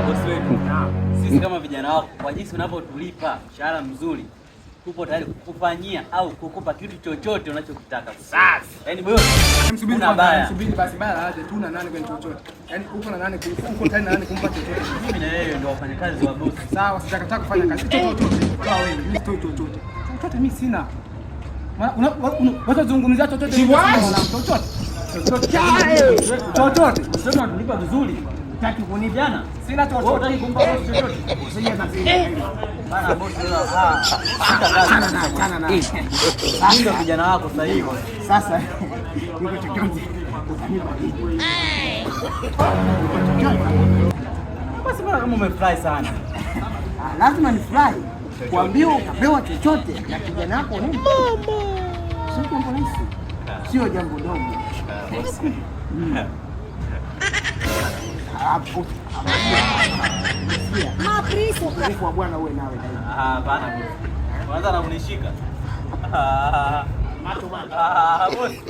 bosi wetu. Sisi kama vijana wako, kwa jinsi unavyotulipa mshahara mzuri, tupo tayari kukufanyia au kukupa kitu chochote unachokitaka. Sasa yaani bosi, msubiri basi baya aje tu na nani kwenye chochote. Yaani uko na nani uko tayari na nani kumpa chochote. Mimi na yeye ndio wafanyakazi wa bosi. Sawa, sitakataka kufanya kazi chochote. Kwa wewe, mimi chochote. Chochote mimi sina. Unazungumzia chochote chochote. Chochote. Sasa tunalipa vizuri. Taki kunipiana? Sina chochote. Wewe unataka kumpa bosi chochote? Usije kazi. Bana bosi ndio vijana wako sasa hivi. Sasa niko chochote. Utanipa nini? Basi bwana kama umefurahi sana. Lazima nifurahi. Kuambiwa ukapewa chochote na kijana wako ni mama. Sio jambo rahisi. Sio jambo dogo. Kwa bwana uwe nawe. Bana bosi. Kwanza anamunishika. Macho bwana. Bosi.